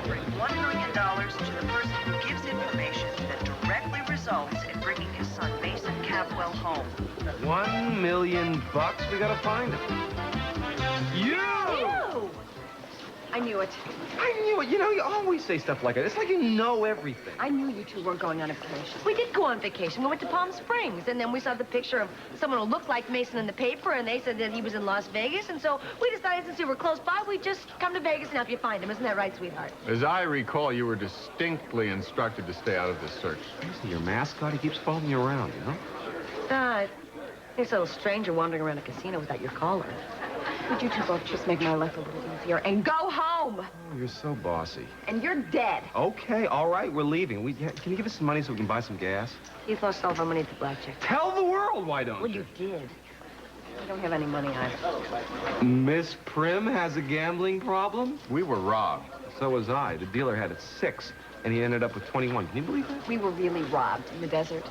offering $1 million to the person who gives information that directly results in bringing his son Mason Capwell home. $1 million? We gotta find him. You! I knew it. I knew it. You know, you always say stuff like that. It's like you know everything. I knew you two weren't going on a vacation. We did go on vacation. We went to Palm Springs, and then we saw the picture of someone who looked like Mason in the paper, and they said that he was in Las Vegas, and so we decided since we were close by, we'd just come to Vegas and help you find him. Isn't that right, sweetheart? As I recall, you were distinctly instructed to stay out of this search. Listen, your mascot, he keeps following you around, you know? There's a little stranger wandering around a casino without your collar. Would you two both just make my life a little easier and go home? Oh, you're so bossy. And you're dead. Okay, all right, we're leaving. Can you give us some money so we can buy some gas? He's lost all of our money at the blackjack. Tell the world, why don't you? Well, you did. I don't have any money either. Miss Prim has a gambling problem? We were robbed. So was I. The dealer had it 6, and he ended up with 21. Can you believe that? We were really robbed in the desert.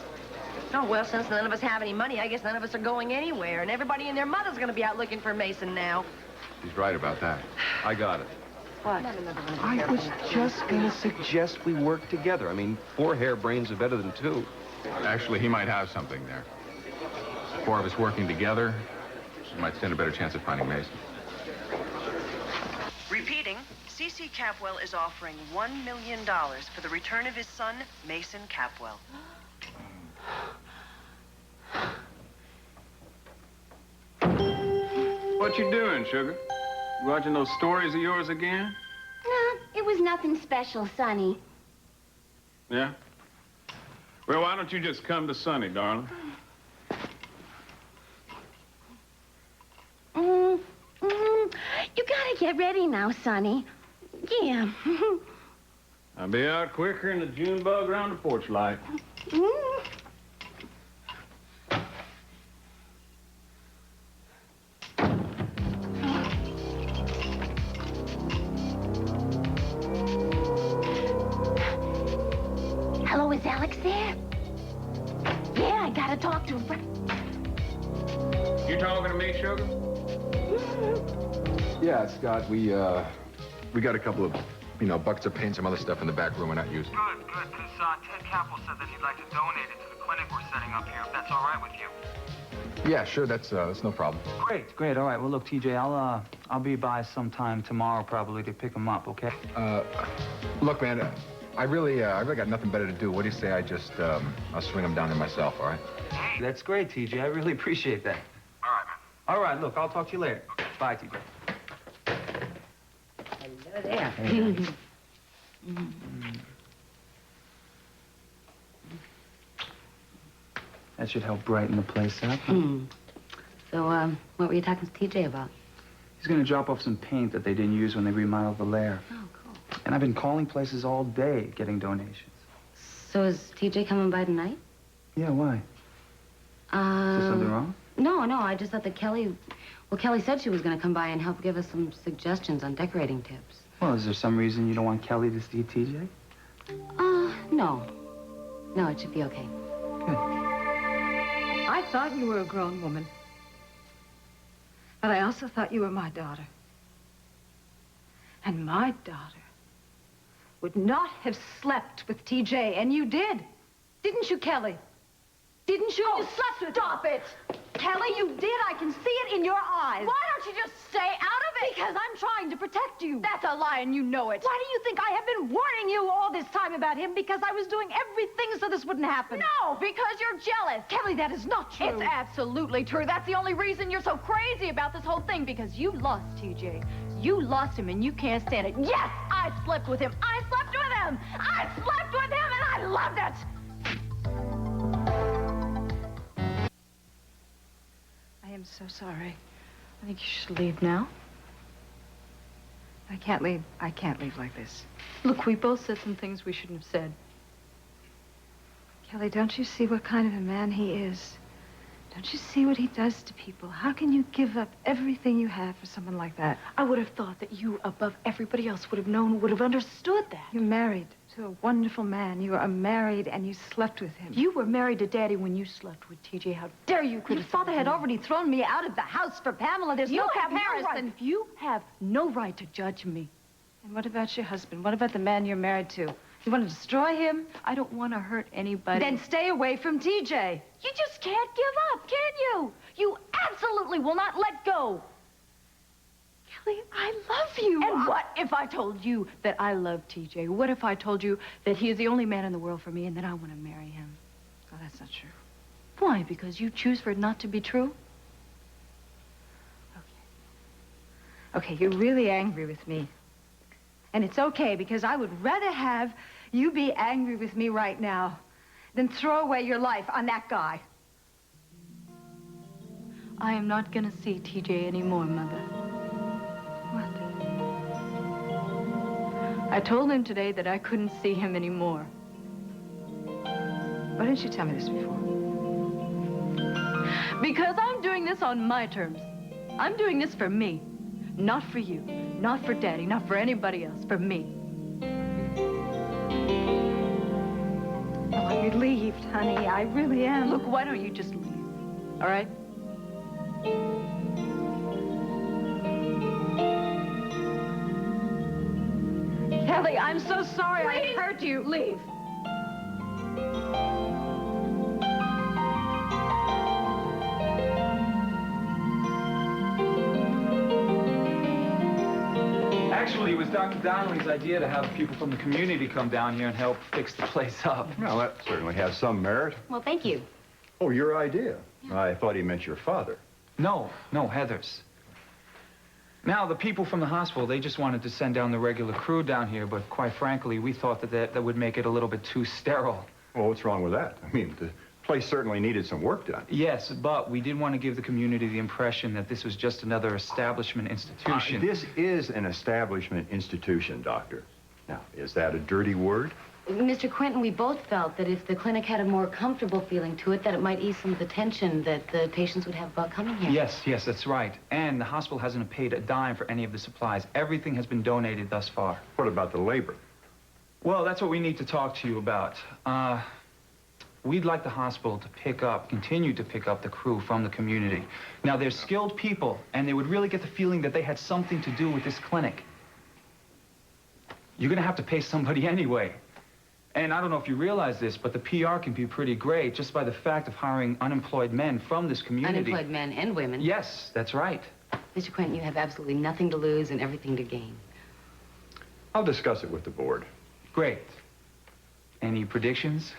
Oh, well, since none of us have any money, I guess none of us are going anywhere. And everybody and their mother's going to be out looking for Mason now. He's right about that. I got it. What? I was just going to suggest we work together. I mean, 4 hairbrains are better than 2. Actually, he might have something there. 4 of us working together, we might stand a better chance of finding Mason. Repeating, C.C. Capwell is offering $1 million for the return of his son, Mason Capwell. What you doing, sugar? You watching those stories of yours again? No, it was nothing special, Sonny. Yeah? Well, why don't you just come to Sunny, darling? You gotta get ready now, Sonny. Yeah. I'll be out quicker than the June bug around the porch light. Hello, is Alex there? Yeah, I gotta talk to him. You talking to me, sugar? Yeah, Scott, we got a couple of, buckets of paint, some other stuff in the back room we're not using. Good, because Ted Capel said that he'd like to donate it to the clinic we're setting up here, if that's all right with you. Yeah, sure, that's no problem. Great, all right. Well, look, TJ, I'll be by sometime tomorrow probably to pick him up, okay? Look, man, I really got nothing better to do. What do you say I just, I'll swing him down there myself, all right? That's great, TJ. I really appreciate that. All right, man. All right, look, I'll talk to you later. Okay. Bye, TJ. Hello there. That should help brighten the place up. So, what were you talking to TJ about? He's going to drop off some paint that they didn't use when they remodeled the lair. Oh, cool. And I've been calling places all day getting donations. So is TJ coming by tonight? Yeah, why? Is there something wrong? No, I just thought that Kelly said she was going to come by and help give us some suggestions on decorating tips. Well, is there some reason you don't want Kelly to see TJ? No. No, it should be okay. Good. I thought you were a grown woman. But I also thought you were my daughter. And my daughter would not have slept with TJ, and you did. Didn't you, Kelly? Didn't you? Oh, stop it! Kelly, you did. I can see it in your eyes. Why don't you just stay out of it? Because I'm trying to protect you. That's a lie, and you know it. Why do you think I have been warning you all this time about him? Because I was doing everything so this wouldn't happen. No, because you're jealous. Kelly, that is not true. It's absolutely true. That's the only reason you're so crazy about this whole thing, because you lost TJ. You lost him, and you can't stand it. Yes, I slept with him. I slept with him. I slept with him, and I loved it. I am so sorry. I think you should leave now. I can't leave. I can't leave like this. Look, we both said some things we shouldn't have said. Kelly, don't you see what kind of a man he is? Don't you see what he does to people? How can you give up everything you have for someone like that? I would have thought that you, above everybody else, would have known, would have understood that. You're married to a wonderful man. You are married and you slept with him. You were married to Daddy when you slept with TJ. How dare you criticize Your father had already thrown me out of the house for Pamela. There's no comparison. You have no right to judge me. And what about your husband? What about the man you're married to? You want to destroy him? I don't want to hurt anybody. Then stay away from TJ. You just can't give up, can you? You absolutely will not let go. Kelly, I love you. And what if I told you that I love TJ? What if I told you that he is the only man in the world for me and that I want to marry him? Oh, that's not true. Why? Because you choose for it not to be true? Okay, you're really angry with me. And it's okay, because I would rather have you be angry with me right now than throw away your life on that guy. I am not going to see TJ anymore, Mother. What? I told him today that I couldn't see him anymore. Why didn't you tell me this before? Because I'm doing this on my terms. I'm doing this for me. Not for you. Not for Daddy. Not for anybody else. For me. Oh, I'm relieved, honey. I really am. Look, why don't you just leave? All right? Kelly, I'm so sorry I hurt you. Leave. Actually, it was Dr. Donnelly's idea to have people from the community come down here and help fix the place up. Well, that certainly has some merit. Well, thank you. Oh, your idea. I thought he meant your father. No, Heather's. Now, the people from the hospital, they just wanted to send down the regular crew down here, but quite frankly, we thought that would make it a little bit too sterile. Well, what's wrong with that? I mean, the place certainly needed some work done. Yes, but we didn't want to give the community the impression that this was just another establishment institution. This is an establishment institution, Doctor. Now, is that a dirty word? Mr. Quentin, we both felt that if the clinic had a more comfortable feeling to it, that it might ease some of the tension that the patients would have about coming here. Yes, that's right. And the hospital hasn't paid a dime for any of the supplies. Everything has been donated thus far. What about the labor? Well, that's what we need to talk to you about. We'd like the hospital to continue to pick up the crew from the community. Now, they're skilled people, and they would really get the feeling that they had something to do with this clinic. You're gonna have to pay somebody anyway. And I don't know if you realize this, but the PR can be pretty great just by the fact of hiring unemployed men from this community. Unemployed men and women. Yes, that's right. Mr. Quentin, you have absolutely nothing to lose and everything to gain. I'll discuss it with the board. Great. Any predictions?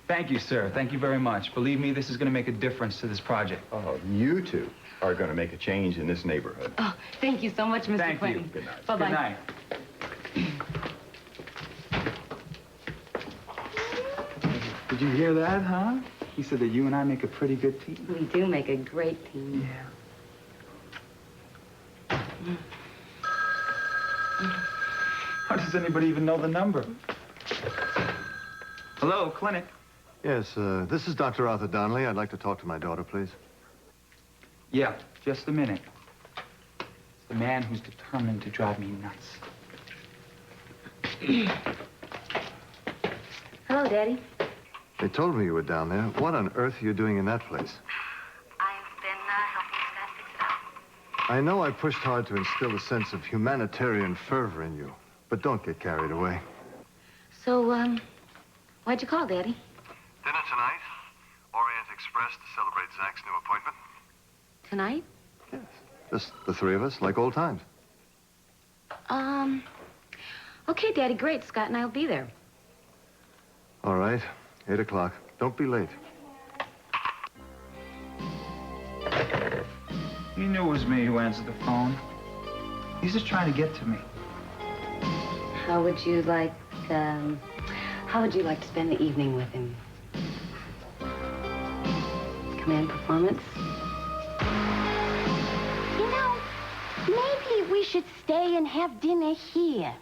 Thank you, sir. Thank you very much. Believe me, this is going to make a difference to this project. Oh, you two are going to make a change in this neighborhood. Oh, thank you so much, Mr. Thank Quentin. you. Good night. Bye-bye. Good night. Did you hear that, huh? He said that you and I make a pretty good team. We do make a great team. Yeah. How does anybody even know the number? Hello, clinic. Yes, this is Dr. Arthur Donnelly. I'd like to talk to my daughter, please. Yeah, just a minute. It's the man who's determined to drive me nuts. Hello, Daddy. They told me you were down there. What on earth are you doing in that place? I've been helping Scott fix it up. I know I pushed hard to instill a sense of humanitarian fervor in you, but don't get carried away. So, why'd you call, Daddy? Dinner tonight. Orient Express to celebrate Zach's new appointment. Tonight? Yes. Just the three of us, like old times. Okay, Daddy, great. Scott and I'll be there. All right, 8 o'clock. Don't be late. You knew it was me who answered the phone. He's just trying to get to me. How would you like to spend the evening with him? Command performance? You know, maybe we should stay and have dinner here.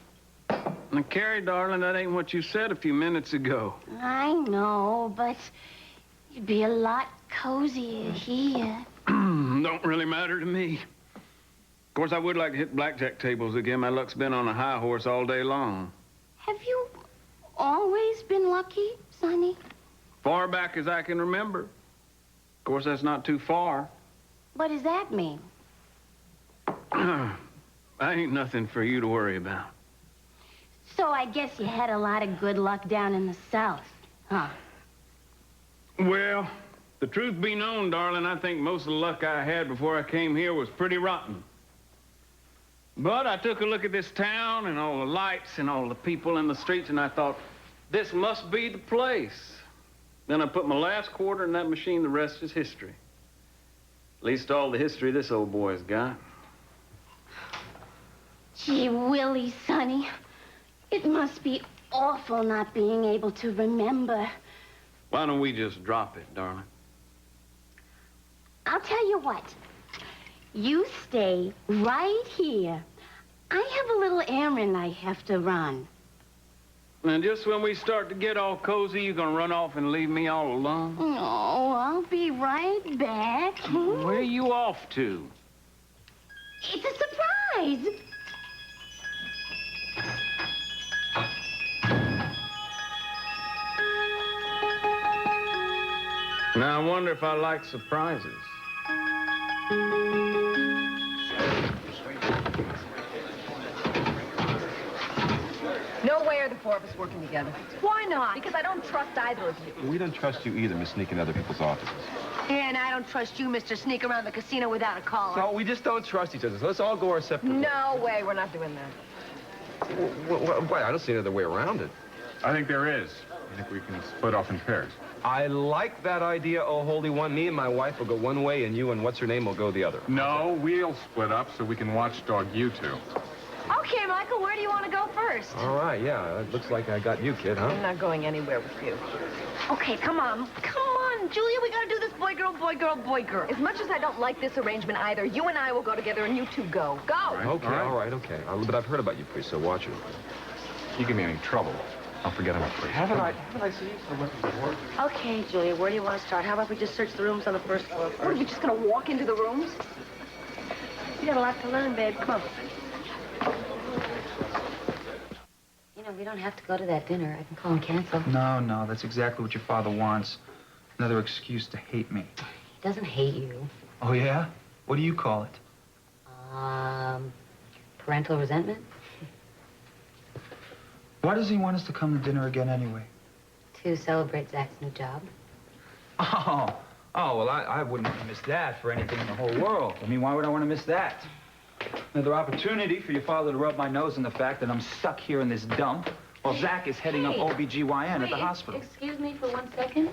Now, Carrie, darling, that ain't what you said a few minutes ago. I know, but you'd be a lot cozier here. Don't really matter to me. Of course, I would like to hit blackjack tables again. My luck's been on a high horse all day long. Have you always been lucky, Sonny? Far back as I can remember. Of course, that's not too far. What does that mean? I ain't nothing for you to worry about. So I guess you had a lot of good luck down in the South, huh? Well, the truth be known, darling, I think most of the luck I had before I came here was pretty rotten. But I took a look at this town and all the lights and all the people in the streets, and I thought, this must be the place. Then I put my last quarter in that machine. The rest is history. At least all the history this old boy's got. Gee Willie, Sonny. It must be awful not being able to remember. Why don't we just drop it, darling? I'll tell you what. You stay right here. I have a little errand I have to run. And just when we start to get all cozy, you're gonna run off and leave me all alone? Oh, I'll be right back. Where are you off to? It's a surprise. Now, I wonder if I like surprises. No way are the four of us working together. Why not? Because I don't trust either of you. We don't trust you either, Miss Sneak, in other people's offices. And I don't trust you, Mr. Sneak around the casino without a collar. No, we just don't trust each other. So let's all go our separate ways. No way, we're not doing that. Why? I don't see another way around it. I think there is. I think we can split off in pairs. I like that idea, oh holy one. Me and my wife will go one way, and you and what's-her-name will go the other. No, we'll split up so we can watchdog you two. Okay, Michael, where do you want to go first? All right, yeah. It looks like I got you, kid, huh? I'm not going anywhere with you. Okay, come on. Come on, Julia, we gotta do this boy, girl, boy, girl, boy, girl. As much as I don't like this arrangement either, you and I will go together and you two go. Go! Okay, all right. But I've heard about you, please, so watch it. You give me any trouble, I'll forget about it. Haven't I seen you so much before? Okay, Julia, where do you want to start? How about we just search the rooms on the first floor first? What, are we just gonna walk into the rooms? You got a lot to learn, babe. Come on. You know, we don't have to go to that dinner. I can call and cancel. No, that's exactly what your father wants. Another excuse to hate me. He doesn't hate you. Oh, yeah? What do you call it? Parental resentment? Why does he want us to come to dinner again anyway? To celebrate Zach's new job. Oh, well, I wouldn't want to miss that for anything in the whole world. I mean, why would I want to miss that? Another opportunity for your father to rub my nose in the fact that I'm stuck here in this dump while Zach is heading up OBGYN at the hospital. Excuse me for 1 second.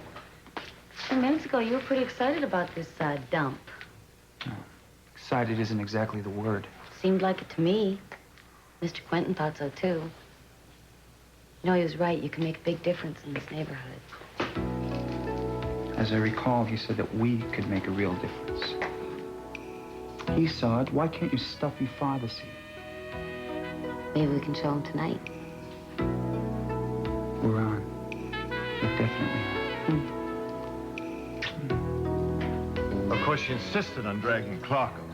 A few minutes ago, you were pretty excited about this dump. No, excited isn't exactly the word. Seemed like it to me. Mr. Quentin thought so, too. You know, he was right. You can make a big difference in this neighborhood. As I recall, he said that we could make a real difference. He saw it. Why can't your stuffy father see it? Maybe we can show him tonight. We're on. We're definitely on. Of course, she insisted on dragging Clark over.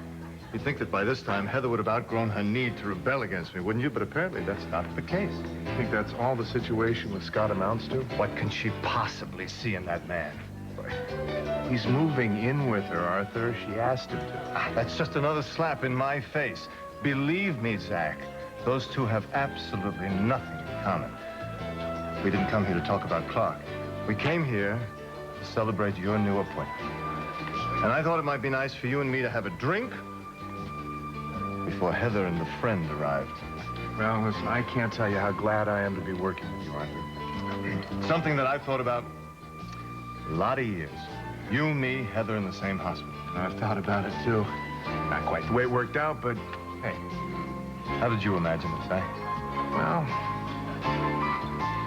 You'd think that by this time, Heather would have outgrown her need to rebel against me, wouldn't you? But apparently, that's not the case. You think that's all the situation with Scott amounts to? What can she possibly see in that man? He's moving in with her, Arthur. She asked him to. That's just another slap in my face. Believe me, Zach, those two have absolutely nothing in common. We didn't come here to talk about Clark. We came here to celebrate your new appointment. And I thought it might be nice for you and me to have a drink before Heather and the friend arrived. Well, listen, I can't tell you how glad I am to be working with you, Arthur. Something that I've thought about a lot of years. You, me, Heather in the same hospital. I've thought about it, too. Not quite the way it worked out, but hey. How did you imagine it, Zach? Well,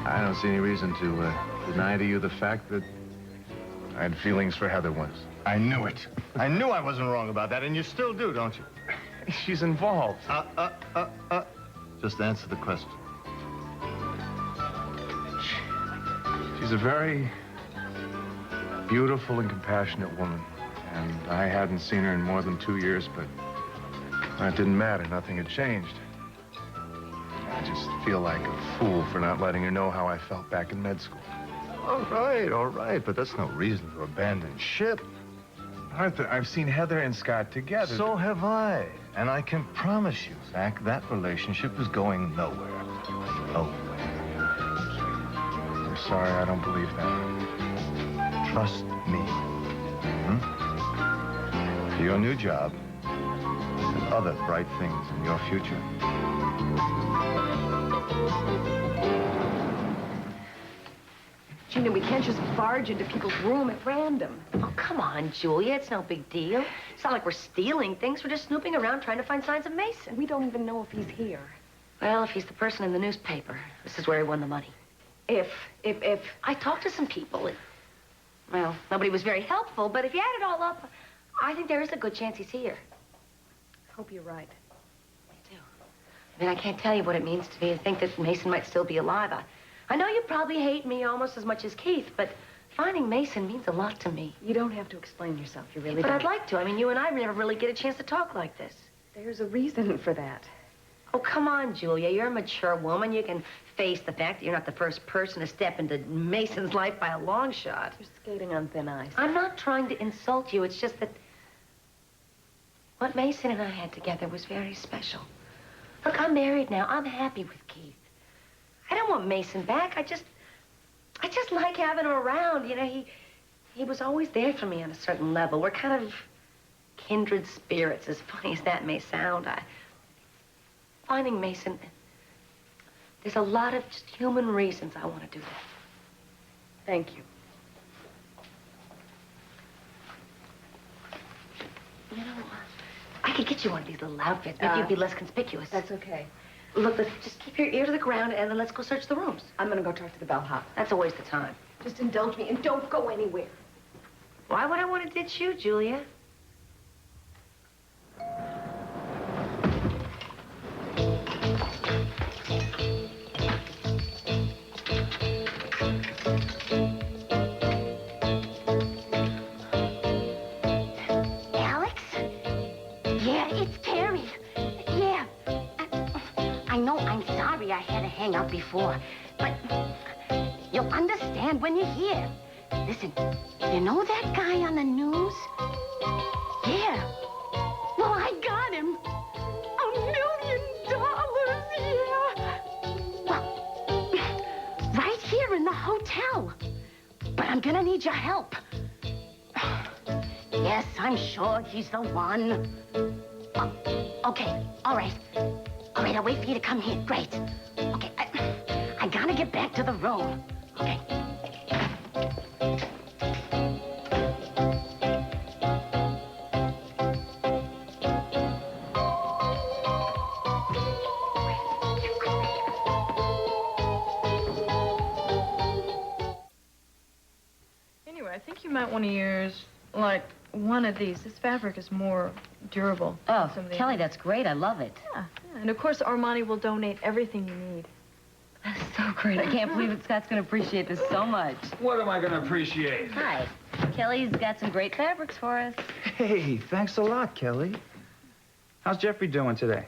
I don't see any reason to deny to you the fact that I had feelings for Heather once. I knew it. I knew I wasn't wrong about that, and you still do, don't you? She's involved. Just answer the question. She's a very beautiful and compassionate woman. And I hadn't seen her in more than 2 years, but that didn't matter. Nothing had changed. I just feel like a fool for not letting her know how I felt back in med school. All right, but that's no reason to abandon ship. Arthur, I've seen Heather and Scott together. So have I. And I can promise you, Zach, that relationship is going nowhere. Nowhere. I'm sorry, I don't believe that. Trust me. For your new job and other bright things in your future. Gina, we can't just barge into people's room at random. Oh, come on, Julia. It's no big deal. It's not like we're stealing things. We're just snooping around trying to find signs of Mason. We don't even know if he's here. Well, if he's the person in the newspaper, this is where he won the money. If. I talked to some people. Well, nobody was very helpful, but if you add it all up, I think there is a good chance he's here. I hope you're right. Me too. I mean, I can't tell you what it means to me to think that Mason might still be alive. I know you probably hate me almost as much as Keith, but finding Mason means a lot to me. You don't have to explain yourself. You really But don't. I'd like to. I mean, you and I never really get a chance to talk like this. There's a reason for that. Oh, come on, Julia. You're a mature woman. You can face the fact that you're not the first person to step into Mason's life by a long shot. You're skating on thin ice. I'm not trying to insult you. It's just that what Mason and I had together was very special. Look, I'm married now. I'm happy with Keith. I don't want Mason back. I just like having him around. You know, he was always there for me on a certain level. We're kind of kindred spirits, as funny as that may sound. Finding Mason, there's a lot of just human reasons I want to do that. Thank you. You know, I could get you one of these little outfits. Maybe you'd be less conspicuous. That's okay. Look, let's just keep your ear to the ground and then let's go search the rooms. I'm gonna go talk to the bellhop. That's a waste of time. Just indulge me and don't go anywhere. Why would I want to ditch you, Julia? Alex? Yeah, it's Terry. Yeah. I know I'm sorry I had to hang up before, but you'll understand when you hear. Listen, you know that guy on the news? Yeah. Well, I got him. $1 million, yeah. Well, right here in the hotel. But I'm gonna need your help. Yes, I'm sure he's the one. Okay, all right. All right, I'll wait for you to come here. Great. Okay, I gotta get back to the room. Okay. Anyway, I think you might want to use, like, one of these. This fabric is more durable. Oh, than some of the Kelly, others. that's great. I love it. Yeah, and of course, Armani will donate everything you need. That's so great. I can't believe it. Scott's going to appreciate this so much. What am I going to appreciate? Hi. Kelly's got some great fabrics for us. Hey, thanks a lot, Kelly. How's Jeffrey doing today?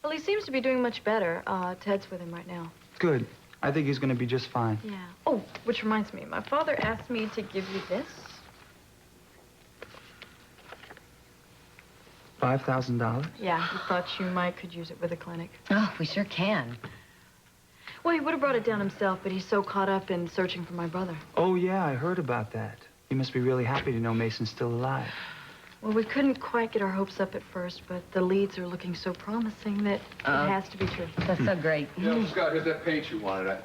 Well, he seems to be doing much better. Ted's with him right now. Good. I think he's going to be just fine. Yeah. Oh, which reminds me, my father asked me to give you this. $5,000? Yeah, he thought you might could use it with a clinic. Oh, we sure can. Well, he would have brought it down himself, but he's so caught up in searching for my brother. Oh, yeah, I heard about that. You must be really happy to know Mason's still alive. Well, we couldn't quite get our hopes up at first, but the leads are looking so promising that it has to be true. That's so great. Yo, Scott, here's that paint you wanted.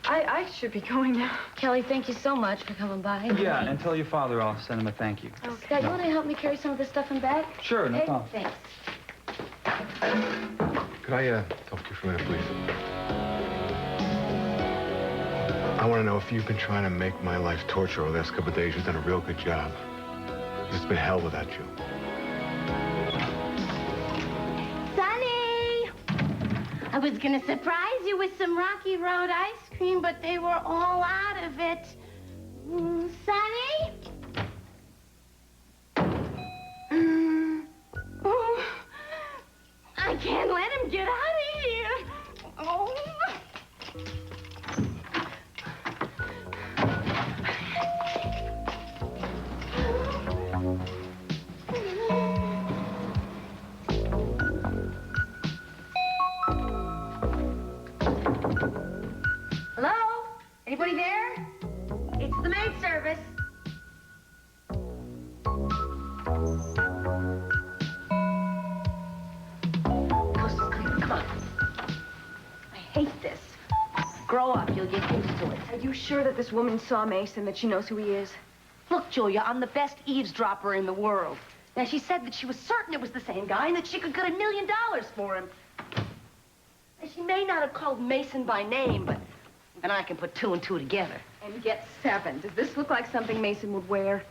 I should be going now. Kelly, thank you so much for coming by. Yeah, and tell your father I'll send him a thank you. Okay. Scott, you want to help me carry some of this stuff in back? Sure, no problem. Thanks. Could I talk to you for a minute, please? I want to know if you've been trying to make my life torture over the last couple of days. You've done a real good job. It's been hell without you. Sonny! I was gonna surprise you with some Rocky Road ice cream, but they were all out of it. Sonny? Oh, I can't let him get out of here. Oh. you sure that this woman saw Mason, that she knows who he is? Look, Julia, I'm the best eavesdropper in the world. Now, she said that she was certain it was the same guy and that she could get $1 million for him. And she may not have called Mason by name, but and I can put 2 and 2 together. And get 7. Does this look like something Mason would wear?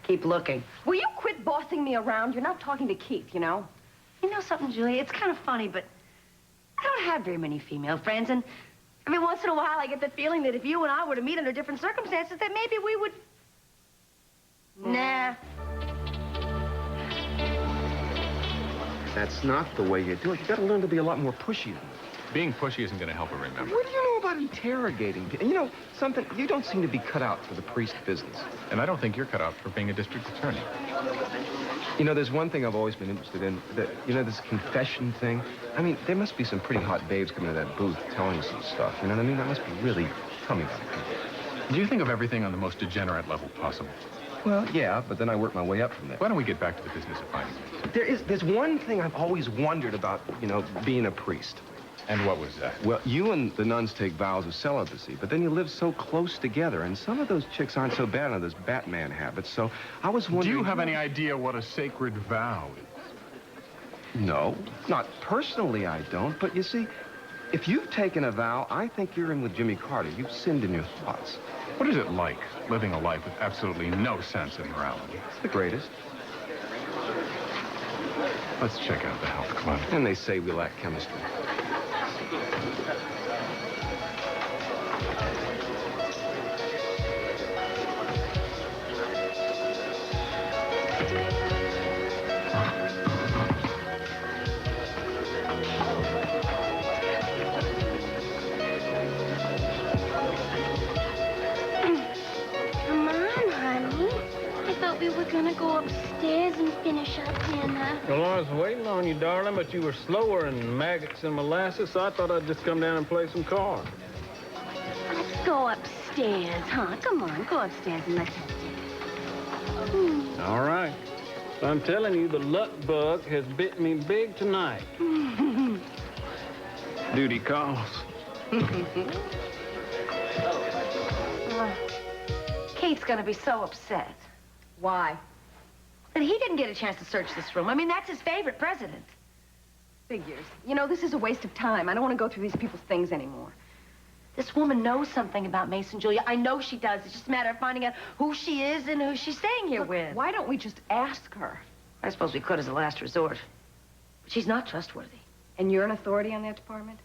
Keep looking. Will you quit bossing me around? You're not talking to Keith, you know? You know something, Julia? It's kind of funny, but I don't have very many female friends, and every once in a while I get the feeling that if you and I were to meet under different circumstances, that maybe we would... Nah. That's not the way you do it. You gotta learn to be a lot more pushy than that. Being pushy isn't going to help her remember. What do you know about interrogating? And you know, something, you don't seem to be cut out for the priest business. And I don't think you're cut out for being a district attorney. You know, there's one thing I've always been interested in, that, you know, this confession thing. I mean, there must be some pretty hot babes coming to that booth telling some stuff. You know what I mean? That must be really, tell me about it. Do you think of everything on the most degenerate level possible? Well, yeah, but then I work my way up from there. Why don't we get back to the business of finding it? There's one thing I've always wondered about, you know, being a priest. And what was that? Well, you and the nuns take vows of celibacy, but then you live so close together, and some of those chicks aren't so bad on those Batman habits, so I was wondering... Do you have any idea what a sacred vow is? No, not personally I don't, but you see, if you've taken a vow, I think you're in with Jimmy Carter. You've sinned in your thoughts. What is it like, living a life with absolutely no sense of morality? It's the greatest. Let's check out the health club. And they say we lack chemistry. Come on, honey. I thought we were gonna go upstairs and finish our dinner. Well, I was waiting on you, darling, but you were slower than maggots and molasses, so I thought I'd just come down and play some cards. Let's go upstairs, huh? Come on, go upstairs and let's have dinner. All right. I'm telling you, the luck bug has bit me big tonight. Duty calls. Kate's gonna be so upset. Why? That he didn't get a chance to search this room. I mean, that's his favorite president. Figures. You know, this is a waste of time. I don't want to go through these people's things anymore. This woman knows something about Mason, Julia. I know she does. It's just a matter of finding out who she is and who she's staying here with. Why don't we just ask her? I suppose we could as a last resort. But she's not trustworthy. And you're an authority on that department?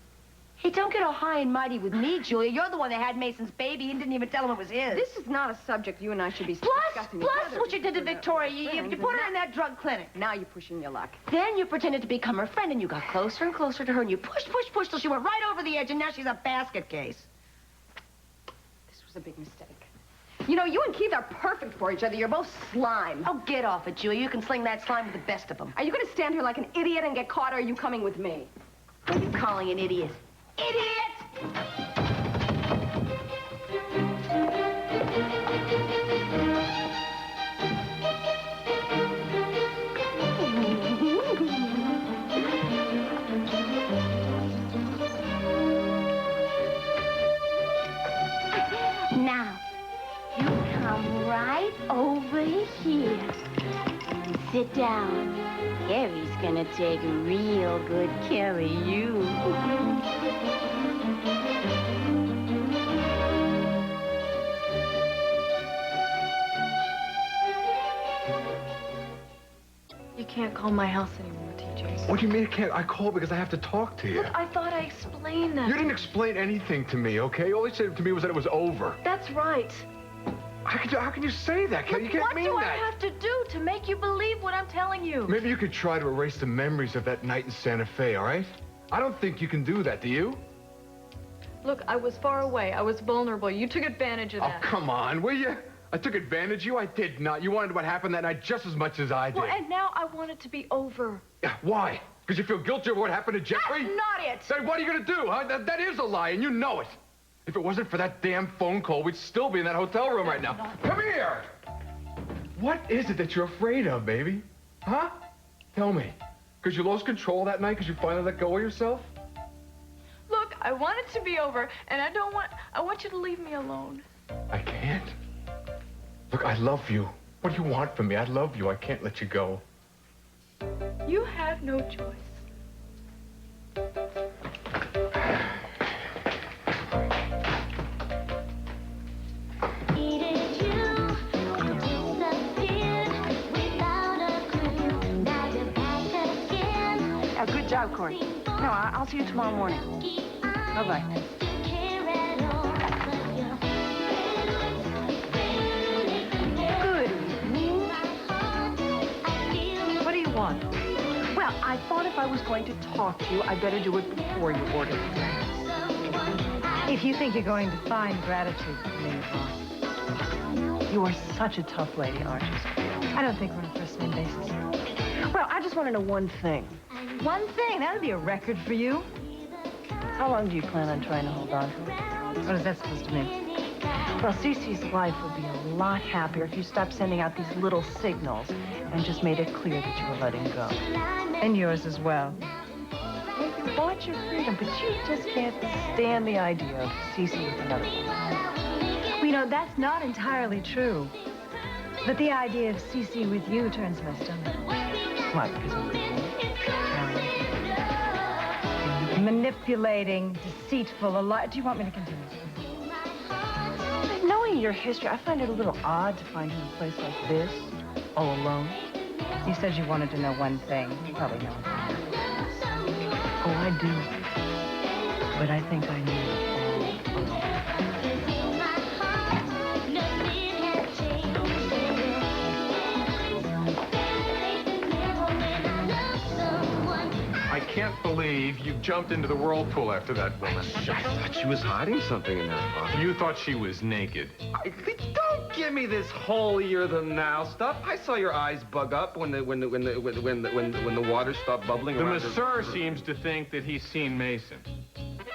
Hey, don't get all high and mighty with me, Julia. You're the one that had Mason's baby and didn't even tell him it was his. This is not a subject you and I should be discussing. Plus what you did to Victoria. You put her in that drug clinic. Now you're pushing your luck. Then you pretended to become her friend, and you got closer and closer to her, and you pushed till she went right over the edge, and now she's a basket case. This was a big mistake. You know, you and Keith are perfect for each other. You're both slime. Oh, get off it, Julia. You can sling that slime with the best of them. Are you going to stand here like an idiot and get caught, or are you coming with me? What are you calling an idiot? Idiot! Now, you come right over here and sit down. Harry's gonna take real good care of you. You can't call my house anymore, TJ. What do you mean I can't? I called because I have to talk to you. Look, I thought I explained that. You didn't explain anything to me, okay? All you said to me was that it was over. That's right. How can you say that? You can't mean that. What do I have to do to make you believe what I'm telling you? Maybe you could try to erase the memories of that night in Santa Fe, all right? I don't think you can do that, do you? Look, I was far away. I was vulnerable. You took advantage of that. Oh, come on, will you? I took advantage of you? I did not. You wanted what happened that night just as much as I did. Well, and now I want it to be over. Yeah, why? Because you feel guilty over what happened to Jeffrey? That's not it. Then what are you going to do, huh? That is a lie, and you know it. If it wasn't for that damn phone call, we'd still be in that hotel room right now. Come here! What is it that you're afraid of, baby? Huh? Tell me. Because you lost control that night because you finally let go of yourself? Look, I want it to be over, and I want you to leave me alone. I can't. Look, I love you. What do you want from me? I love you. I can't let you go. You have no choice. Good job, Corey. No, I'll see you tomorrow morning. Bye-bye. Good evening. What do you want? Well, I thought if I was going to talk to you, I'd better do it before you order the drinks. If you think you're going to find gratitude from me, Yvonne. You are such a tough lady, aren't you? I don't think we're on a first-name basis. Well, I just want to know one thing. One thing? That would be a record for you. How long do you plan on trying to hold on to it? What is that supposed to mean? Well, Cece's life would be a lot happier if you stopped sending out these little signals and just made it clear that you were letting go. And yours as well. Well, you want your freedom, but you just can't stand the idea of Cece with another woman. Well, you know, that's not entirely true. But the idea of Cece with you turns my stomach. Why? Because of the manipulating, deceitful, a lot. Do you want me to continue? Knowing your history, I find it a little odd to find you in a place like this, all alone. You said you wanted to know one thing. You probably know it. Oh, I do. But I think I knew it all. I can't believe you jumped into the whirlpool after that woman. I thought she was hiding something in there, Father. You thought she was naked. Don't give me this holier-than-thou stuff. I saw your eyes bug up when the water stopped bubbling. The masseur seems to think that he's seen Mason.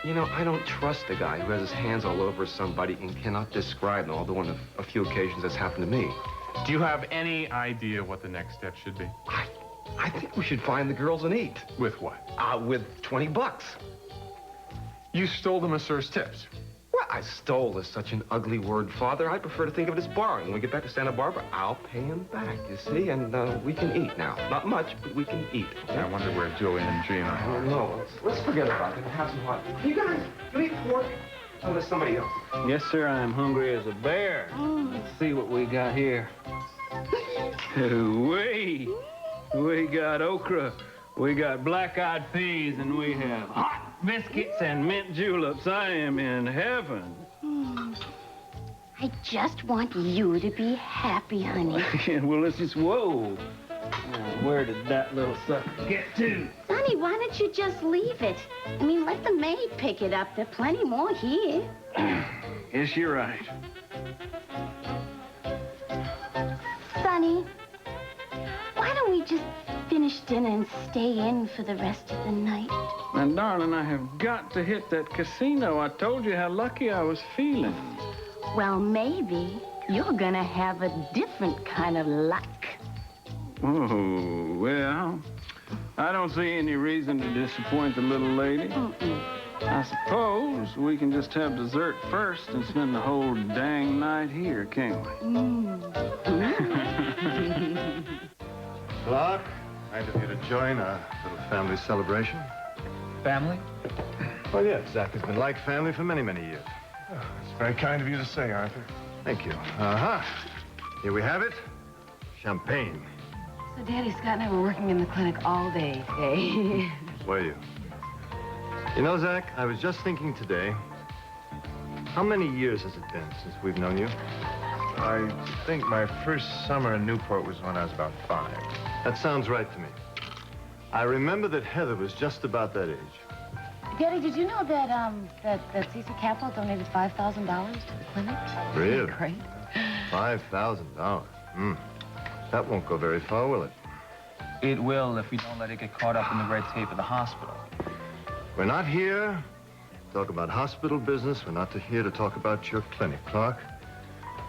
You know, I don't trust a guy who has his hands all over somebody and cannot describe them, although on a few occasions that's happened to me. Do you have any idea what the next step should be? I think we should find the girls and eat. With what? With $20. You stole the masseur's tips. Well, I stole is such an ugly word, Father. I prefer to think of it as borrowing. When we get back to Santa Barbara, I'll pay him back, you see, and we can eat now. Not much, but we can eat. Okay? I wonder where Julia and Gina are. I don't know. Let's forget about it and have some hot. You guys, you eat pork? Oh, there's somebody else. Yes, sir, I'm hungry as a bear. Let's see what we got here. We got okra, we got black-eyed peas, and we have hot biscuits and mint juleps. I am in heaven. I just want you to be happy, honey. Well, let's just, whoa. Now, where did that little sucker get to? Sonny, why don't you just leave it? I mean, let the maid pick it up. There are plenty more here. Yes, you're right. Sonny, why don't we just finish dinner and stay in for the rest of the night? Now, darling, I have got to hit that casino. I told you how lucky I was feeling. Well, maybe you're gonna have a different kind of luck. Oh, well, I don't see any reason to disappoint the little lady. I suppose we can just have dessert first and spend the whole dang night here, can't we? Clark, kind of you to join our little family celebration. Family? Well, yes, Zach has been like family for many, many years. Oh, it's very kind of you to say, Arthur. Thank you. Here we have it. Champagne. So Daddy, Scott and I were working in the clinic all day today. Were you? You know, Zach, I was just thinking today, how many years has it been since we've known you? I think my first summer in Newport was when I was about 5. That sounds right to me. I remember that Heather was just about that age. Daddy, did you know that that Cece Capital donated $5,000 to the clinic? Really? Great. $5,000. That won't go very far, will it? It will if we don't let it get caught up in the red tape of the hospital. We're not here to talk about hospital business. We're not here to talk about your clinic, Clark.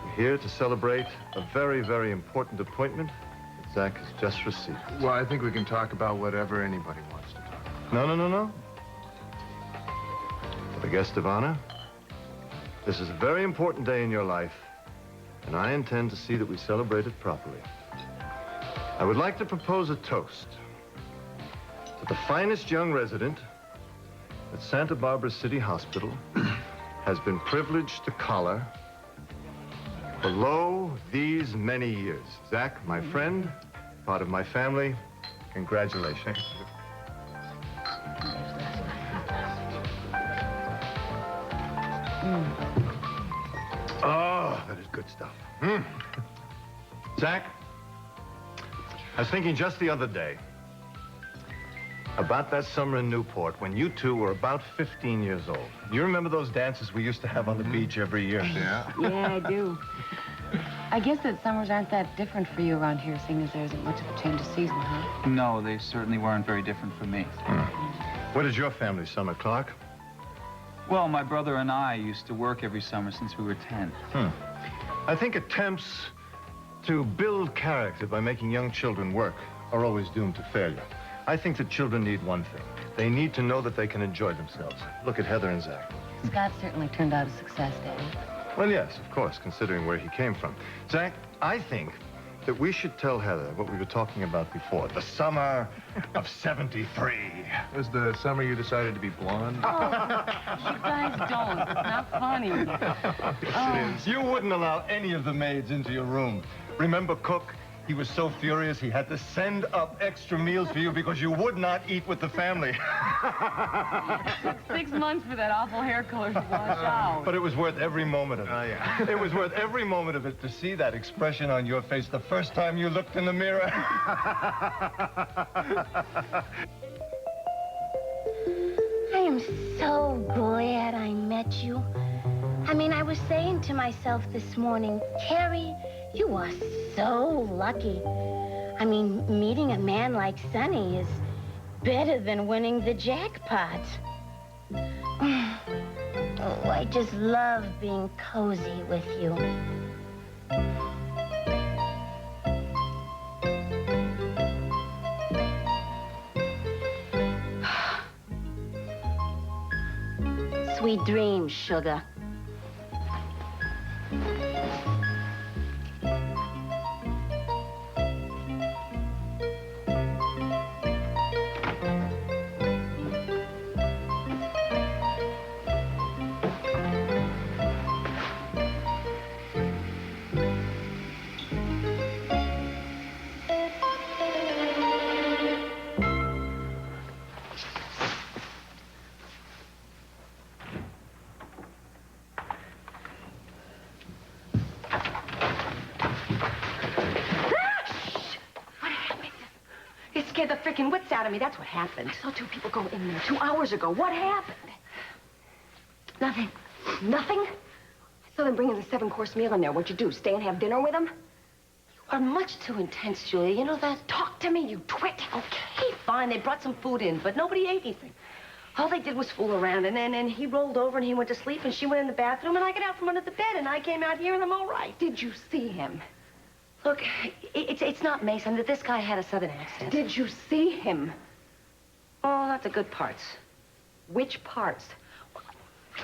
We're here to celebrate a very, very important appointment that Zach has just received. Well, I think we can talk about whatever anybody wants to talk about. No. The guest of honor, this is a very important day in your life, and I intend to see that we celebrate it properly. I would like to propose a toast to the finest young resident that Santa Barbara City Hospital has been privileged to collar for, lo, these many years. Zach, my friend, part of my family, congratulations. Oh, that is good stuff. Zach, I was thinking just the other day about that summer in Newport when you two were about 15 years old. You remember those dances we used to have on the beach every year? Yeah. Yeah, I do. I guess that summers aren't that different for you around here, seeing as there isn't much of a change of season, huh? No, they certainly weren't very different for me. What is your family summer, Clark? Well, my brother and I used to work every summer since we were 10. I think attempts to build character by making young children work are always doomed to failure. I think that children need one thing. They need to know that they can enjoy themselves. Look at Heather and Zach. Scott certainly turned out a success, Daddy. Well, yes, of course, considering where he came from. Zach, I think that we should tell Heather what we were talking about before. The summer of '73. It was the summer you decided to be blonde? Oh, you guys don't. It's not funny. Yes, you wouldn't allow any of the maids into your room. Remember Cook? He was so furious he had to send up extra meals for you because you would not eat with the family. It took 6 months for that awful hair color to wash out. But it was worth every moment of it. Oh, yeah. It was worth every moment of it to see that expression on your face the first time you looked in the mirror. I am so glad I met you. I mean, I was saying to myself this morning, Terry, you are so lucky. I mean, meeting a man like Sonny is better than winning the jackpot. Oh, I just love being cozy with you. Sweet dreams, sugar. The freaking wits out of me. That's what happened. I saw 2 people go in there 2 hours ago. What happened? Nothing. Nothing? I saw them bringing the 7-course meal in there. What'd you do? Stay and have dinner with them? You are much too intense, Julia. You know that? Talk to me, you twit. Okay, fine. They brought some food in, but nobody ate anything. All they did was fool around, and then he rolled over and he went to sleep, and she went in the bathroom, and I got out from under the bed, and I came out here, and I'm all right. Did you see him? Look, it's not Mason. This guy had a southern accent. Did you see him? Oh, not the good parts. Which parts?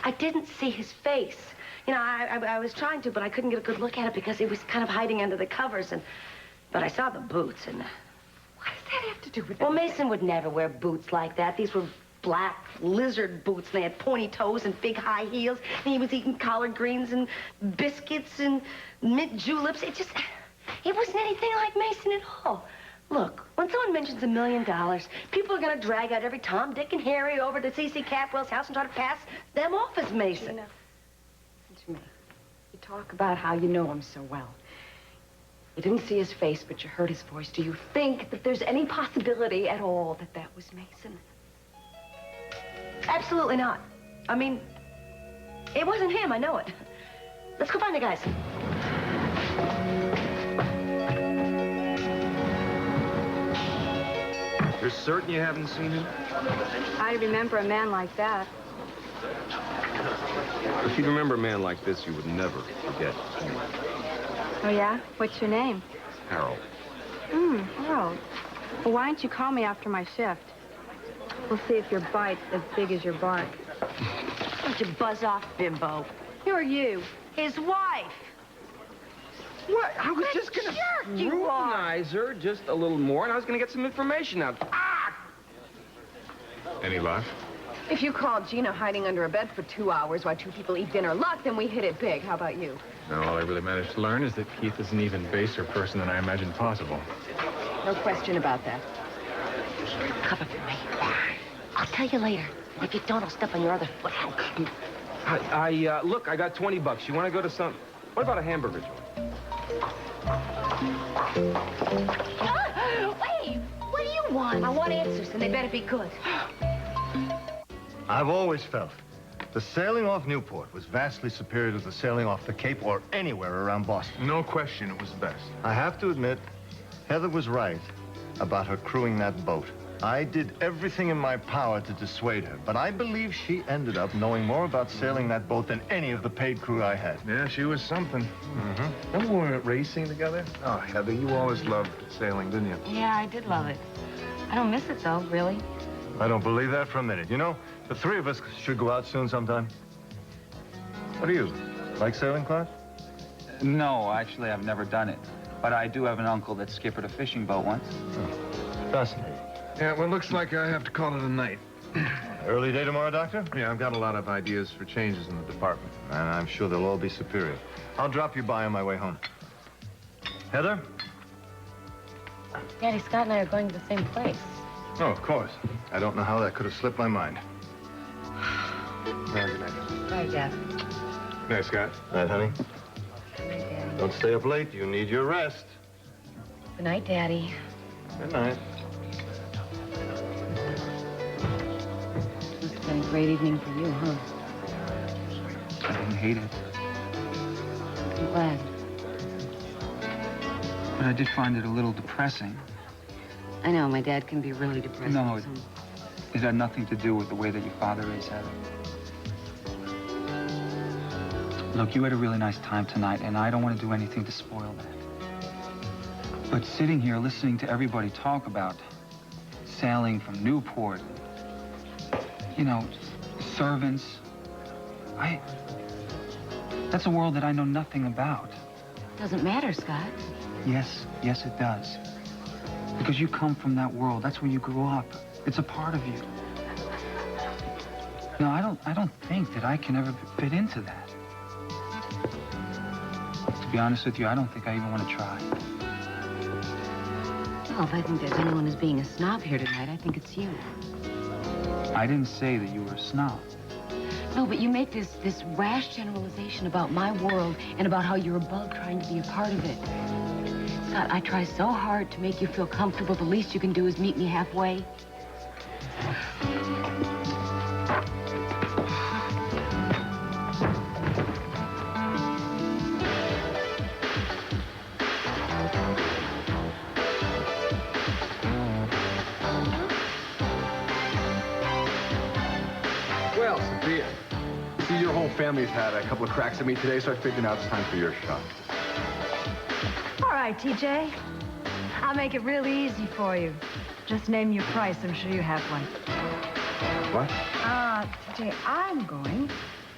I didn't see his face. You know, I was trying to, but I couldn't get a good look at it because it was kind of hiding under the covers. But I saw the boots, and... What does that have to do with it? Well, Mason would never wear boots like that. These were black lizard boots, and they had pointy toes and big high heels. And he was eating collard greens and biscuits and mint juleps. It wasn't anything like Mason at all. Look, when someone mentions $1 million, people are going to drag out every Tom, Dick, and Harry over to C.C. Capwell's house and try to pass them off as Mason. Gina, listen to me. You talk about how you know him so well. You didn't see his face, but you heard his voice. Do you think that there's any possibility at all that that was Mason? Absolutely not. I mean, it wasn't him, I know it. Let's go find the guys. You're certain you haven't seen him? I remember a man like that. If you'd remember a man like this, you would never forget him. Oh, yeah? What's your name? Harold. Harold. Well, why don't you call me after my shift? We'll see if your bite's as big as your bark. Bunch of buzz-off bimbo. Who are you? His wife. What? I was just jerk gonna you are. scrutinize her just a little more, and I was gonna get some information out. Ah! Any luck? If you call Gina hiding under a bed for 2 hours while two people eat dinner luck, then we hit it big. How about you? No, all I really managed to learn is that Keith is an even baser person than I imagined possible. No question about that. Cover for me. I'll tell you later. If you don't, I'll step on your other foot. Look, I got $20. You want to go to some... What about a hamburger joint? Wait, what do you want? I want answers, and they better be good. I've always felt the sailing off Newport was vastly superior to the sailing off the Cape or anywhere around Boston. No question, it was the best. I have to admit, Heather was right about her crewing that boat. I did everything in my power to dissuade her, but I believe she ended up knowing more about sailing that boat than any of the paid crew I had. Yeah, she was something. Mm-hmm. Remember when we were racing together? Oh, Heather, you always loved sailing, didn't you? Yeah, I did love it. I don't miss it, though, really. I don't believe that for a minute. You know, the three of us should go out soon sometime. What do you, like sailing, Clark? No, actually, I've never done it. But I do have an uncle that skippered a fishing boat once. Oh, fascinating. Yeah, well, looks like I have to call it a night. Early day tomorrow, Doctor? Yeah, I've got a lot of ideas for changes in the department. And I'm sure they'll all be superior. I'll drop you by on my way home. Heather? Daddy, Scott and I are going to the same place. Oh, of course. I don't know how that could have slipped my mind. Well, good night. Bye, Dad. Night, Scott. Night, honey. Good night, Daddy. Don't stay up late. You need your rest. Good night, Daddy. Good night. Must have been a great evening for you, huh? I didn't hate it. I'm glad. But I did find it a little depressing. I know, my dad can be really depressing. No, it had nothing to do with the way that your father is, Heather. Look, you had a really nice time tonight, and I don't want to do anything to spoil that. But sitting here listening to everybody talk about sailing from Newport, you know, servants, that's a world that I know nothing about. Doesn't matter, Scott. Yes, it does. Because you come from that world. That's where you grew up. It's a part of you. No, I don't think that I can ever fit into that. To be honest with you, I don't think I even want to try. Well, if I think there's anyone who's being a snob here tonight, I think it's you. I didn't say that you were a snob. No, but you make this rash generalization about my world and about how you're above trying to be a part of it. Scott, I try so hard to make you feel comfortable. The least you can do is meet me halfway. Well, Sophia, see, your whole family's had a couple of cracks at me today, so I figured now it's time for your shot. All right, TJ. I'll make it real easy for you. Just name your price. I'm sure you have one. What? TJ, I'm going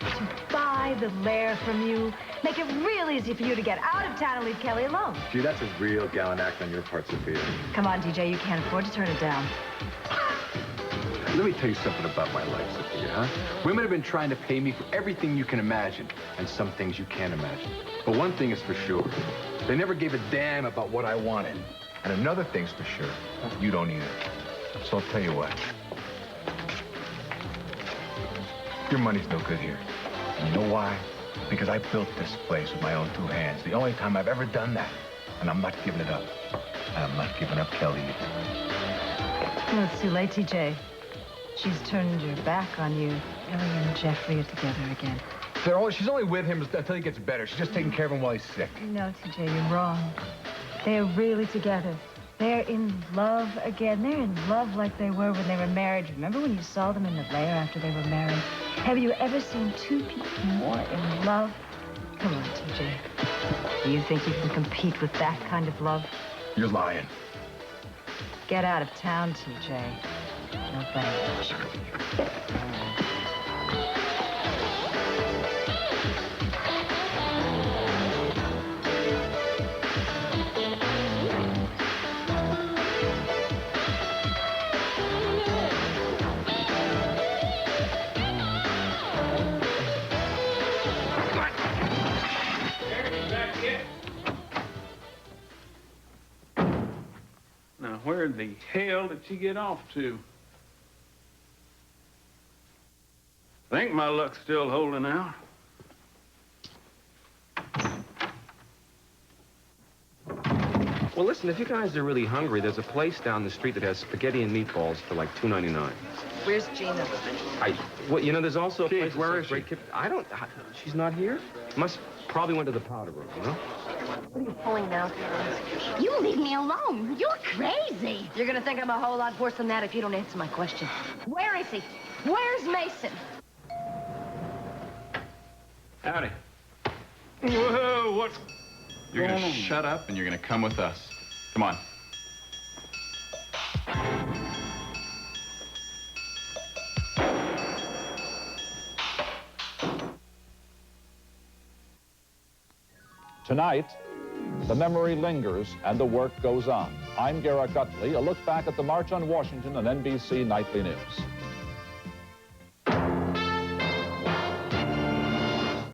to buy the lair from you. Make it real easy for you to get out of town and leave Kelly alone. Gee, that's a real gallant act on your part, Sophia. Come on, TJ. You can't afford to turn it down. Let me tell you something about my life, Sophia, huh? Women have been trying to pay me for everything you can imagine, and some things you can't imagine. But one thing is for sure. They never gave a damn about what I wanted. And another thing's for sure. You don't either. So I'll tell you what. Your money's no good here. And you know why? Because I built this place with my own two hands. The only time I've ever done that. And I'm not giving it up. And I'm not giving up Kelly either. No, it's too late, TJ. She's turned her back on you. Ellie and Jeffrey are together again. She's only with him until he gets better. She's just taking care of him while he's sick. No, TJ, you're wrong. They're really together. They're in love again. They're in love like they were when they were married. Remember when you saw them in the lair after they were married? Have you ever seen two people more in love? Come on, TJ. Do you think you can compete with that kind of love? You're lying. Get out of town, TJ. No thanks. Where the hell did she get off to? I think my luck's still holding out. Well, listen, if you guys are really hungry, there's a place down the street that has spaghetti and meatballs for like $2.99. Where's Gina? Well, you know, there's also a Keith, place... where is she? She's not here? Probably went to the powder room, you know? What are you pulling now, Terrence? You leave me alone. You're crazy. You're gonna think I'm a whole lot worse than that if you don't answer my question. Where is he? Where's Mason? Howdy. Whoa, what's You're going gonna on? shut up and you're gonna come with us. Come on. Tonight, the memory lingers and the work goes on. I'm Garrett Gutley. A look back at the March on Washington on NBC Nightly News.